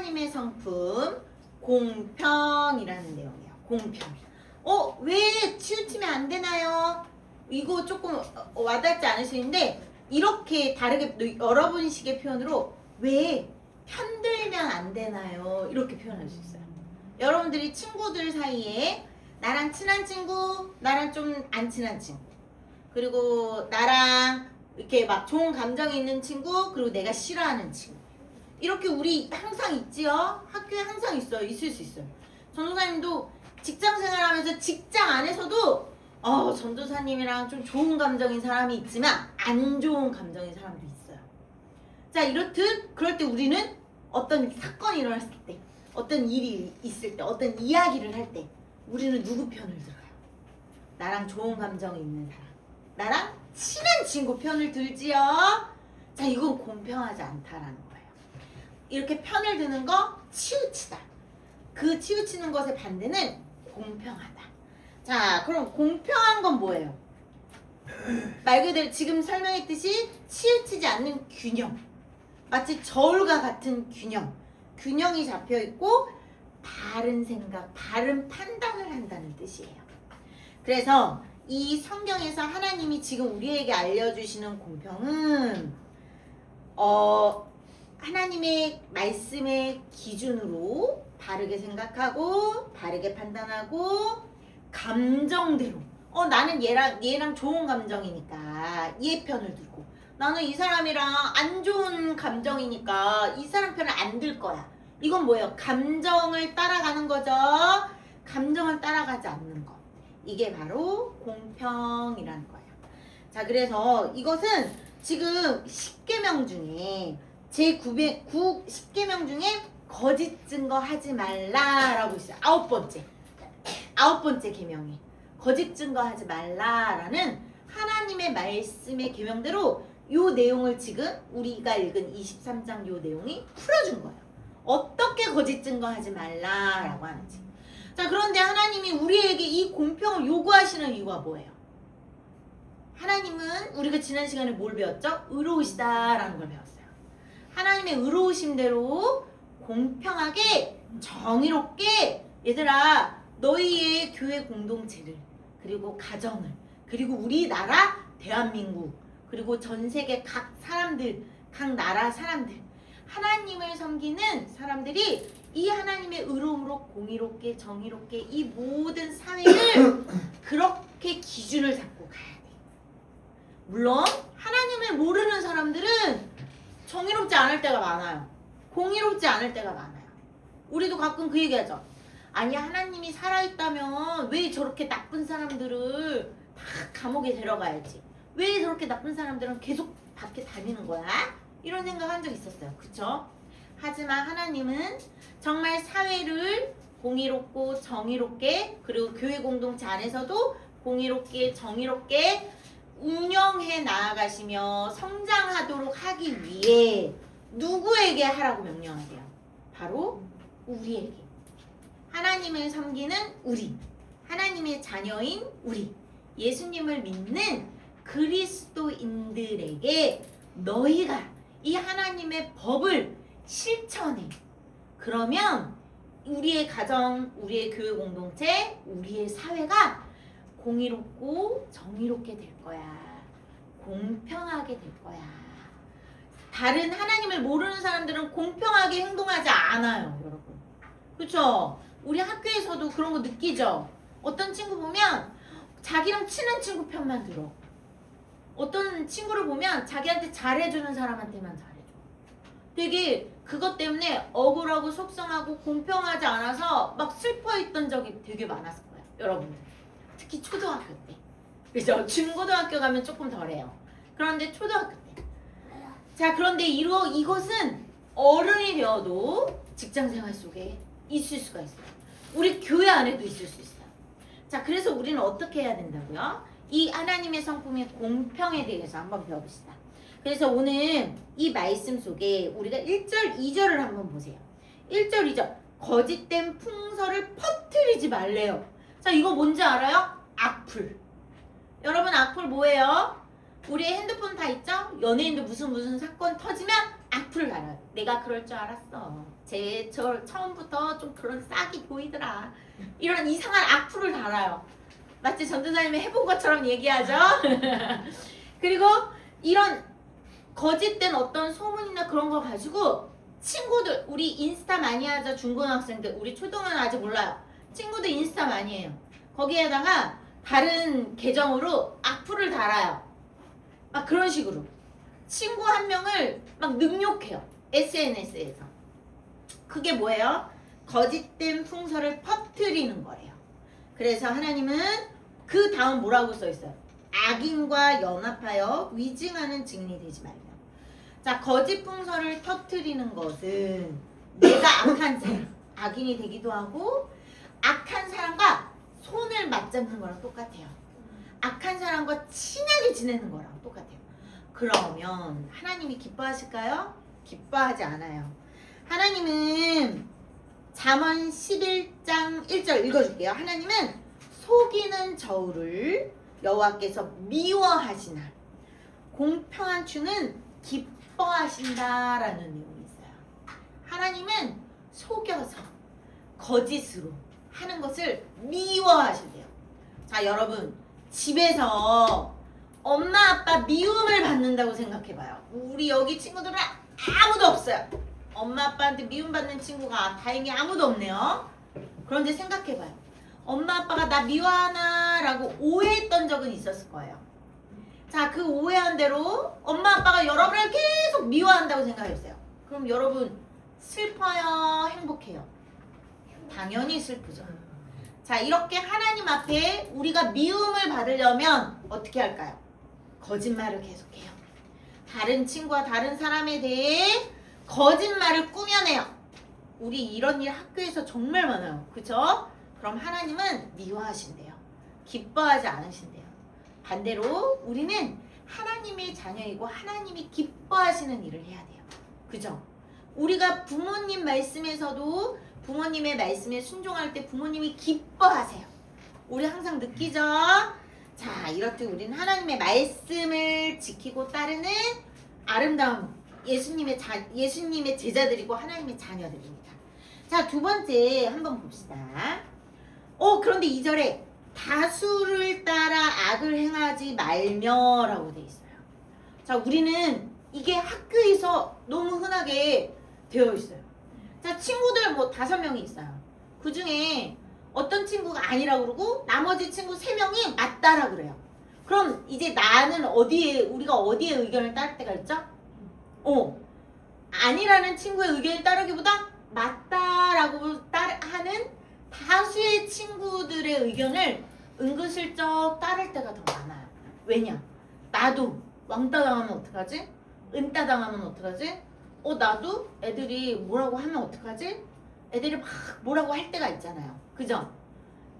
하나님의 성품 공평이라는 내용이에요. 공평. 왜 치우치면 안 되나요? 이거 조금 와닿지 않으시는데 이렇게 다르게 여러 분식의 표현으로 왜 편들면 안 되나요? 이렇게 표현할 수 있어요. 여러분들이 친구들 사이에 나랑 친한 친구, 나랑 좀 안 친한 친구, 그리고 나랑 이렇게 막 좋은 감정이 있는 친구, 그리고 내가 싫어하는 친구, 이렇게 우리 항상 있지요? 학교에 항상 있어요. 있을 수 있어요. 전도사님도 직장 생활하면서 직장 안에서도 전도사님이랑 좀 좋은 감정인 사람이 있지만 안 좋은 감정인 사람도 있어요. 자, 이렇듯 그럴 때 우리는 어떤 사건이 일어났을 때, 어떤 일이 있을 때, 어떤 이야기를 할 때 우리는 누구 편을 들어요? 나랑 좋은 감정이 있는 사람, 나랑 친한 친구 편을 들지요? 자, 이건 공평하지 않다라는 거예요. 이렇게 편을 드는 거 치우치다. 그 치우치는 것의 반대는 공평하다. 자, 그럼 공평한 건 뭐예요? 말 그대로 지금 설명했듯이 치우치지 않는 균형. 마치 저울과 같은 균형. 균형이 잡혀있고 바른 생각, 바른 판단을 한다는 뜻이에요. 그래서 이 성경에서 하나님이 지금 우리에게 알려주시는 공평은 하나님의 말씀의 기준으로 바르게 생각하고 바르게 판단하고 감정대로 나는 얘랑 좋은 감정이니까 얘 편을 들고 나는 이 사람이랑 안 좋은 감정이니까 이 사람 편을 안 들 거야. 이건 뭐예요? 감정을 따라가는 거죠. 감정을 따라가지 않는 거. 이게 바로 공평이라는 거예요. 자, 그래서 이것은 지금 10계명 중에 제9 10계명 중에 거짓 증거하지 말라라고 있어요. 아홉 번째 계명이 거짓 증거하지 말라라는 하나님의 말씀의 계명대로 요 내용을 지금 우리가 읽은 23장 요 내용이 풀어준 거예요. 어떻게 거짓 증거하지 말라라고 하는지. 자, 그런데 하나님이 우리에게 이 공평을 요구하시는 이유가 뭐예요? 하나님은 우리가 지난 시간에 뭘 배웠죠? 의로우시다라는 걸 배웠어요. 하나님의 의로우심대로 공평하게 정의롭게 얘들아 너희의 교회 공동체를 그리고 가정을 그리고 우리나라 대한민국 그리고 전 세계 각 사람들 각 나라 사람들 하나님을 섬기는 사람들이 이 하나님의 의로움으로 공의롭게 정의롭게 이 모든 사회를 그렇게 기준을 잡고 가야 돼. 물론 하나님을 모르는 사람들은 정의롭지 않을 때가 많아요. 공의롭지 않을 때가 많아요. 우리도 가끔 그 얘기하죠. 아니 하나님이 살아있다면 왜 저렇게 나쁜 사람들을 다 감옥에 데려가야지. 왜 저렇게 나쁜 사람들은 계속 밖에 다니는 거야? 이런 생각한 적 있었어요. 그쵸? 하지만 하나님은 정말 사회를 공의롭고 정의롭게 그리고 교회 공동체 안에서도 공의롭게 정의롭게 운영해 나아가시며 성장하도록 하기 위해 누구에게 하라고 명령하세요? 바로 우리에게. 하나님을 섬기는 우리, 하나님의 자녀인 우리, 예수님을 믿는 그리스도인들에게 너희가 이 하나님의 법을 실천해. 그러면 우리의 가정, 우리의 교회 공동체, 우리의 사회가 공의롭고 정의롭게 될 거야. 공평하게 될 거야. 다른 하나님을 모르는 사람들은 공평하게 행동하지 않아요, 여러분. 그쵸? 우리 학교에서도 그런 거 느끼죠? 어떤 친구 보면 자기랑 친한 친구 편만 들어. 어떤 친구를 보면 자기한테 잘해주는 사람한테만 잘해줘. 되게 그것 때문에 억울하고 속상하고 공평하지 않아서 막 슬퍼했던 적이 되게 많았을 거예요, 여러분들. 특히 초등학교 때. 그죠? 중고등학교 가면 조금 덜해요. 그런데 초등학교 때. 자, 그런데 이것은 어른이 되어도 직장생활 속에 있을 수가 있어요. 우리 교회 안에도 있을 수 있어요. 자, 그래서 우리는 어떻게 해야 된다고요? 이 하나님의 성품의 공평에 대해서 한번 배워봅시다. 그래서 오늘 이 말씀 속에 우리가 1절, 2절을 한번 보세요. 1절, 2절. 거짓된 풍설을 퍼뜨리지 말래요. 자, 이거 뭔지 알아요? 악플. 여러분, 악플 뭐예요? 우리 핸드폰 다 있죠? 연예인들 무슨 사건 터지면 악플을 달아요. 내가 그럴 줄 알았어. 저 처음부터 좀 그런 싹이 보이더라. 이런 이상한 악플을 달아요. 마치 전도사님이 해본 것처럼 얘기하죠. 그리고 이런 거짓된 어떤 소문이나 그런 거 가지고 친구들, 우리 인스타 많이 하죠. 중고등학생들, 우리 초등은 아직 몰라요. 친구들 인스타 많이 해요. 거기에다가 다른 계정으로 악플을 달아요. 막 그런 식으로 친구 한 명을 막 능욕해요. SNS에서. 그게 뭐예요? 거짓된 풍설을 퍼뜨리는 거래요. 그래서 하나님은 그 다음 뭐라고 써있어요? 악인과 연합하여 위증하는 증인이 되지 말며. 자, 거짓 풍설을 터뜨리는 것은 내가 악한 사람, 악인이 되기도 하고 악한 사람과 손을 맞잡는 거랑 똑같아요. 악한 사람과 친하게 지내는 거랑 똑같아요. 그러면 하나님이 기뻐하실까요? 기뻐하지 않아요. 하나님은 잠언 11장 1절 읽어줄게요. 하나님은 속이는 저울을 여호와께서 미워하시나 공평한 추는 기뻐하신다라는 내용이 있어요. 하나님은 속여서 거짓으로 하는 것을 미워하신대요. 자, 여러분 집에서 엄마 아빠 미움을 받는다고 생각해봐요. 우리 여기 친구들은 아무도 없어요. 엄마 아빠한테 미움받는 친구가 다행히 아무도 없네요. 그런데 생각해봐요. 엄마 아빠가 나 미워하나 라고 오해했던 적은 있었을 거예요. 자, 그 오해한 대로 엄마 아빠가 여러분을 계속 미워한다고 생각했어요. 그럼 여러분 슬퍼요? 행복해요? 당연히 슬프죠. 자, 이렇게 하나님 앞에 우리가 미움을 받으려면 어떻게 할까요? 거짓말을 계속해요. 다른 친구와 다른 사람에 대해 거짓말을 꾸며내요. 우리 이런 일 학교에서 정말 많아요. 그쵸? 그럼 하나님은 미워하신대요. 기뻐하지 않으신대요. 반대로 우리는 하나님의 자녀이고 하나님이 기뻐하시는 일을 해야 돼요. 그죠? 우리가 부모님 말씀에서도 부모님의 말씀에 순종할 때 부모님이 기뻐하세요. 우리 항상 느끼죠? 자, 이렇듯 우리는 하나님의 말씀을 지키고 따르는 아름다운 예수님의 제자들이고 하나님의 자녀들입니다. 자, 두 번째 한번 봅시다. 그런데 2절에 다수를 따라 악을 행하지 말며 라고 돼 있어요. 자, 우리는 이게 학교에서 너무 흔하게 되어 있어요. 자, 친구들 뭐 5명이 있어요. 그 중에 어떤 친구가 아니라고 그러고 나머지 친구 3명이 맞다라고 그래요. 그럼 이제 나는 우리가 어디에 의견을 따를 때가 있죠? 아니라는 친구의 의견을 따르기보다 맞다라고 하는 다수의 친구들의 의견을 은근슬쩍 따를 때가 더 많아요. 왜냐? 나도 왕따 당하면 어떡하지? 은따 당하면 어떡하지? 나도 애들이 뭐라고 하면 어떡하지? 애들이 막 뭐라고 할 때가 있잖아요. 그죠?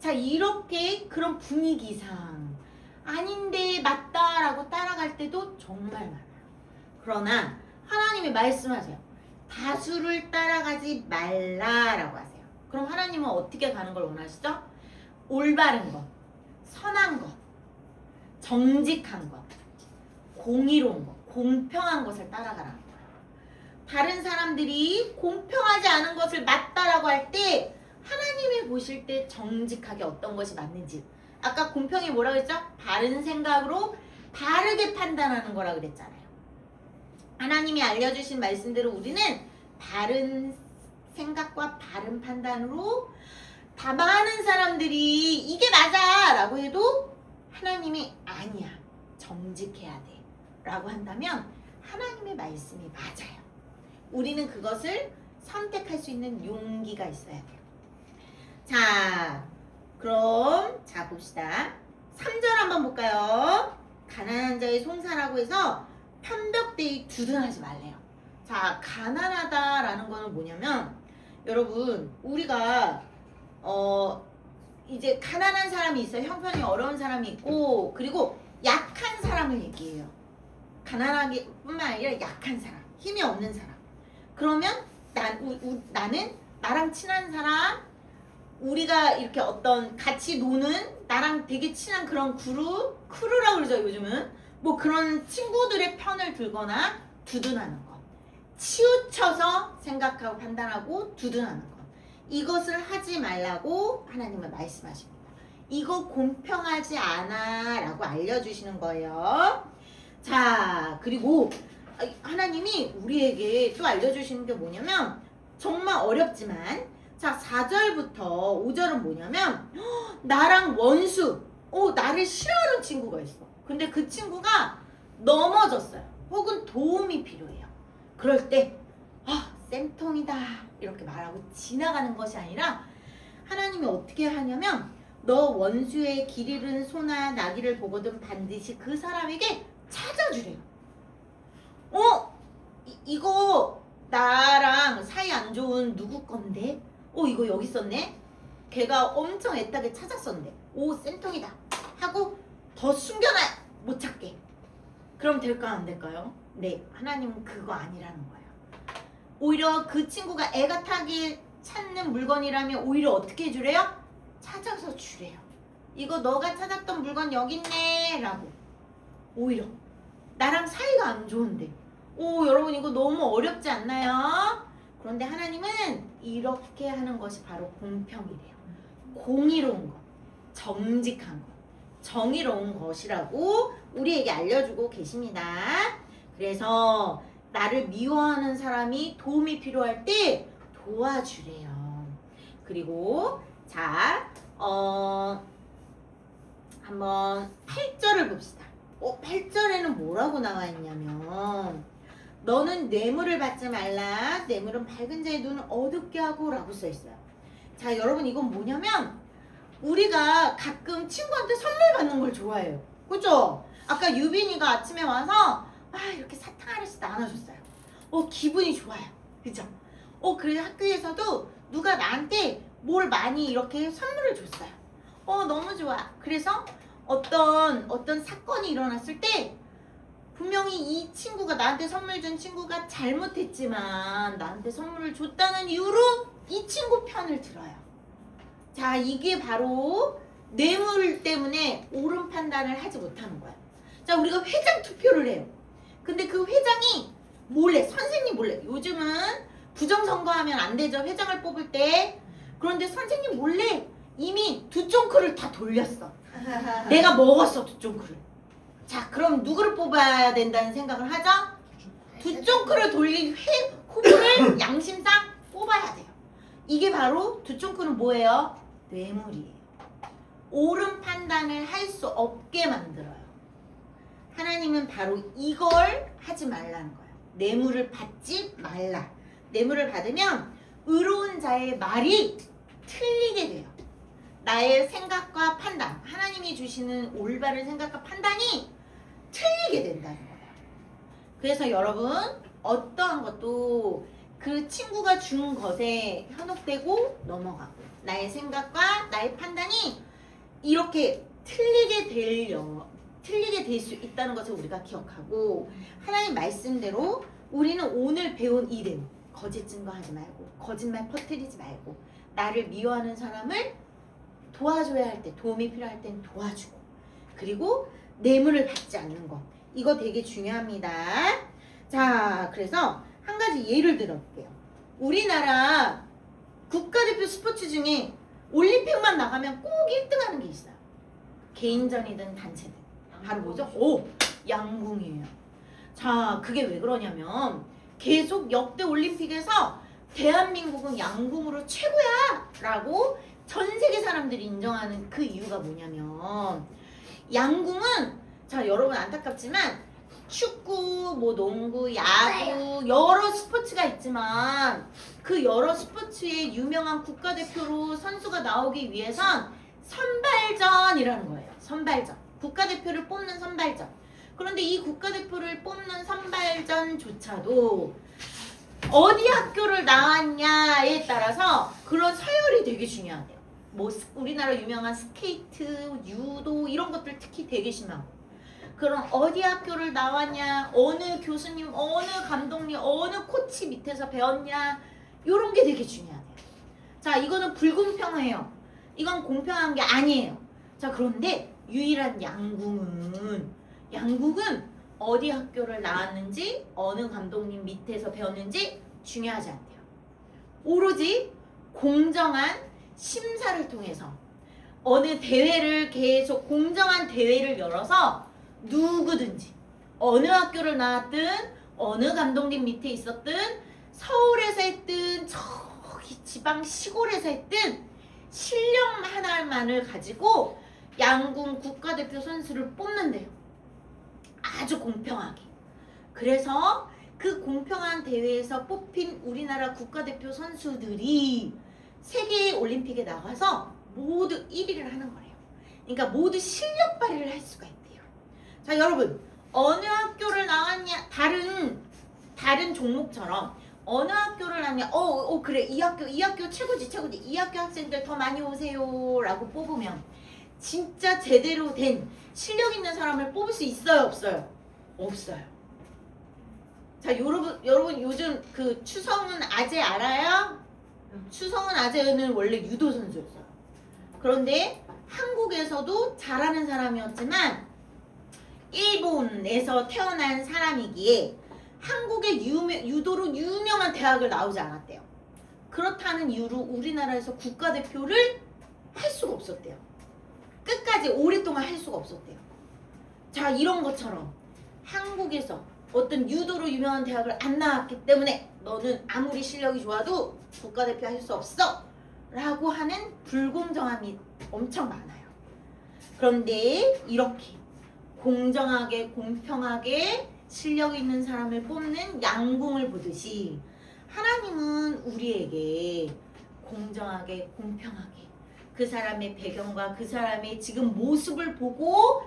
자, 이렇게 그런 분위기상 아닌데 맞다라고 따라갈 때도 정말 많아요. 그러나 하나님이 말씀하세요. 다수를 따라가지 말라라고 하세요. 그럼 하나님은 어떻게 가는 걸 원하시죠? 올바른 것, 선한 것, 정직한 것, 공의로운 것, 공평한 것을 따라가라는 거예요. 다른 사람들이 공평하지 않은 것을 맞다라고 할 때 하나님이 보실 때 정직하게 어떤 것이 맞는지, 아까 공평이 뭐라고 했죠? 바른 생각으로 바르게 판단하는 거라 그랬잖아요. 하나님이 알려주신 말씀대로 우리는 바른 생각과 바른 판단으로 다 많은 사람들이 이게 맞아 라고 해도 하나님이 아니야, 정직해야 돼 라고 한다면 하나님의 말씀이 맞아요. 우리는 그것을 선택할 수 있는 용기가 있어야 돼요. 자, 그럼 봅시다. 3절 한번 볼까요? 가난한 자의 송사라고 해서 편벽되이 두둔하지 말래요. 자, 가난하다라는 거는 뭐냐면 여러분, 우리가 이제 가난한 사람이 있어요. 형편이 어려운 사람이 있고, 그리고 약한 사람을 얘기해요. 가난하게 뿐만 아니라 약한 사람, 힘이 없는 사람. 그러면 나는 나랑 친한 사람, 우리가 이렇게 어떤 같이 노는 나랑 되게 친한 그런 크루라고 그러죠, 요즘은. 뭐 그런 친구들의 편을 들거나 두둔하는 것. 치우쳐서 생각하고 판단하고 두둔하는 것. 이것을 하지 말라고 하나님은 말씀하십니다. 이거 공평하지 않아 라고 알려주시는 거예요. 자, 그리고 하나님이 우리에게 또 알려주시는 게 뭐냐면 정말 어렵지만 자 4절부터 5절은 뭐냐면 나랑 원수 나를 싫어하는 친구가 있어. 근데 그 친구가 넘어졌어요. 혹은 도움이 필요해요. 그럴 때 쌤통이다 이렇게 말하고 지나가는 것이 아니라 하나님이 어떻게 하냐면 너 원수의 길 잃은 소나 나귀를 보거든 반드시 그 사람에게 찾아주래요. 이거 나랑 사이 안 좋은 누구 건데? 이거 여기 있었네? 걔가 엄청 애타게 찾았었는데 쌤통이다 하고 더 숨겨놔 못 찾게. 그럼 될까요 안 될까요? 네, 하나님은 그거 아니라는 거예요. 오히려 그 친구가 애가 타게 찾는 물건이라면 오히려 어떻게 해주래요? 찾아서 주래요. 이거 너가 찾았던 물건 여기 있네 라고. 오히려 나랑 사이가 안 좋은데 여러분 이거 너무 어렵지 않나요? 그런데 하나님은 이렇게 하는 것이 바로 공평이래요. 공의로운 것, 정직한 것, 정의로운 것이라고 우리에게 알려주고 계십니다. 그래서 나를 미워하는 사람이 도움이 필요할 때 도와주래요. 그리고 자, 한번 8절을 봅시다. 8절에는 뭐라고 나와 있냐면 너는 뇌물을 받지 말라. 뇌물은 밝은 자의 눈을 어둡게 하고 라고 써 있어요. 자, 여러분 이건 뭐냐면 우리가 가끔 친구한테 선물 받는 걸 좋아해요. 그죠? 아까 유빈이가 아침에 와서 이렇게 사탕 하나씩 나눠줬어요. 기분이 좋아요. 그죠? 그래서 학교에서도 누가 나한테 뭘 많이 이렇게 선물을 줬어요. 너무 좋아. 그래서 어떤 사건이 일어났을 때 분명히 이 친구가 나한테 선물 준 친구가 잘못했지만 나한테 선물을 줬다는 이유로 이 친구 편을 들어요. 자, 이게 바로 뇌물 때문에 옳은 판단을 하지 못하는 거야. 자, 우리가 회장 투표를 해요. 근데 그 회장이 몰래, 선생님 몰래, 요즘은 부정선거하면 안 되죠. 회장을 뽑을 때. 그런데 선생님 몰래 이미 두 쫑크를 다 돌렸어. 내가 먹었어, 두 쫑크를. 자, 그럼 누구를 뽑아야 된다는 생각을 하죠? 두 쫑크를 돌린 후보를 양심상 뽑아야 돼요. 이게 바로 두 쫑크는 뭐예요? 뇌물이에요. 옳은 판단을 할 수 없게 만들어요. 하나님은 바로 이걸 하지 말라는 거예요. 뇌물을 받지 말라. 뇌물을 받으면 의로운 자의 말이 틀리게 돼요. 나의 생각과 판단, 하나님이 주시는 올바른 생각과 판단이 틀리게 된다는 거예요. 그래서 여러분 어떠한 것도 그 친구가 준 것에 현혹되고 넘어가고 나의 생각과 나의 판단이 이렇게 틀리게 될 수 있다는 것을 우리가 기억하고 하나님 말씀대로 우리는 오늘 배운 이 내용 거짓 증거하지 말고 거짓말 퍼뜨리지 말고 나를 미워하는 사람을 도와줘야 할 때 도움이 필요할 땐 도와주고 그리고 뇌물을 받지 않는 것 이거 되게 중요합니다. 자, 그래서 한 가지 예를 들어볼게요. 우리나라 국가대표 스포츠 중에 올림픽만 나가면 꼭 1등하는 게 있어요. 개인전이든 단체든. 바로 뭐죠? 양궁이에요. 자, 그게 왜 그러냐면 계속 역대 올림픽에서 대한민국은 양궁으로 최고야! 라고 전 세계 사람들이 인정하는 그 이유가 뭐냐면 양궁은 자, 여러분 안타깝지만 축구, 농구, 야구 여러 스포츠가 있지만 그 여러 스포츠의 유명한 국가대표로 선수가 나오기 위해선 선발전이라는 거예요. 선발전. 국가대표를 뽑는 선발전. 그런데 이 국가대표를 뽑는 선발전조차도 어디 학교를 나왔냐에 따라서 그런 서열이 되게 중요하대요. 우리나라 유명한 스케이트, 유도 이런 것들 특히 되게 심하고 그럼 어디 학교를 나왔냐, 어느 교수님, 어느 감독님, 어느 코치 밑에서 배웠냐 이런 게 되게 중요하대요. 자, 이거는 불공평해요. 이건 공평한 게 아니에요. 자, 그런데 유일한 양궁은 어디 학교를 나왔는지 어느 감독님 밑에서 배웠는지 중요하지 않대요. 오로지 공정한 심사를 통해서 어느 대회를 계속 공정한 대회를 열어서 누구든지 어느 학교를 나왔든 어느 감독님 밑에 있었든 서울에서 했든 저기 지방 시골에서 했든 실력 하나만을 가지고 양궁 국가대표 선수를 뽑는데요. 아주 공평하게. 그래서 그 공평한 대회에서 뽑힌 우리나라 국가대표 선수들이 세계 올림픽에 나가서 모두 1위를 하는 거래요. 그러니까 모두 실력 발휘를 할 수가 있대요. 자, 여러분, 어느 학교를 나왔냐, 다른 종목처럼 어느 학교를 나왔냐, 그래, 이 학교 최고지, 이 학교 학생들 더 많이 오세요 라고 뽑으면 진짜 제대로 된 실력 있는 사람을 뽑을 수 있어요, 없어요? 없어요. 자, 여러분 요즘 그 추성훈 아재 알아요? 추성훈 아재는 원래 유도 선수였어요. 그런데 한국에서도 잘하는 사람이었지만 일본에서 태어난 사람이기에 한국의 유도로 유명한 대학을 나오지 않았대요. 그렇다는 이유로 우리나라에서 국가대표를 할 수가 없었대요. 끝까지 오랫동안 할 수가 없었대요. 자, 이런 것처럼 한국에서 어떤 유도로 유명한 대학을 안 나왔기 때문에 너는 아무리 실력이 좋아도 국가대표 할 수 없어 라고 하는 불공정함이 엄청 많아요. 그런데 이렇게 공정하게 공평하게 실력 있는 사람을 뽑는 양궁을 보듯이 하나님은 우리에게 공정하게 공평하게 그 사람의 배경과 그 사람의 지금 모습을 보고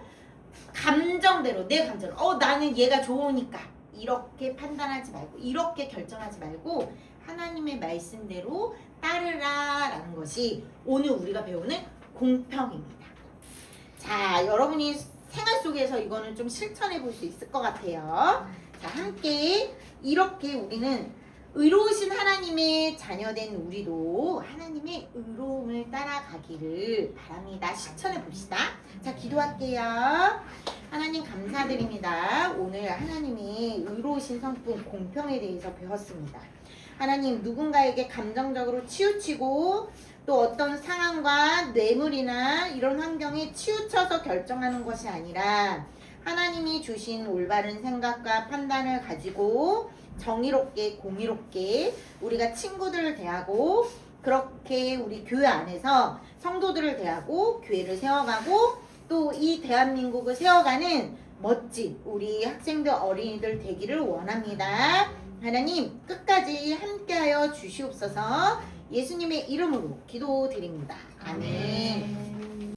감정대로 내 감정으로 나는 얘가 좋으니까 이렇게 판단하지 말고 이렇게 결정하지 말고 하나님의 말씀대로 따르라 라는 것이 오늘 우리가 배우는 공평입니다. 자, 여러분이 생활 속에서 이거는 좀 실천해 볼 수 있을 것 같아요. 자, 함께 이렇게 우리는 의로우신 하나님의 자녀된 우리도 하나님의 의로움을 따라가기를 바랍니다. 실천해 봅시다. 자, 기도할게요. 하나님 감사드립니다. 오늘 하나님이 의로우신 성품 공평에 대해서 배웠습니다. 하나님, 누군가에게 감정적으로 치우치고 또 어떤 상황과 뇌물이나 이런 환경에 치우쳐서 결정하는 것이 아니라 하나님이 주신 올바른 생각과 판단을 가지고 정의롭게 공의롭게 우리가 친구들을 대하고 그렇게 우리 교회 안에서 성도들을 대하고 교회를 세워가고 또 이 대한민국을 세워가는 멋진 우리 학생들 어린이들 되기를 원합니다. 하나님 끝까지 함께하여 주시옵소서. 예수님의 이름으로 기도드립니다. 아멘.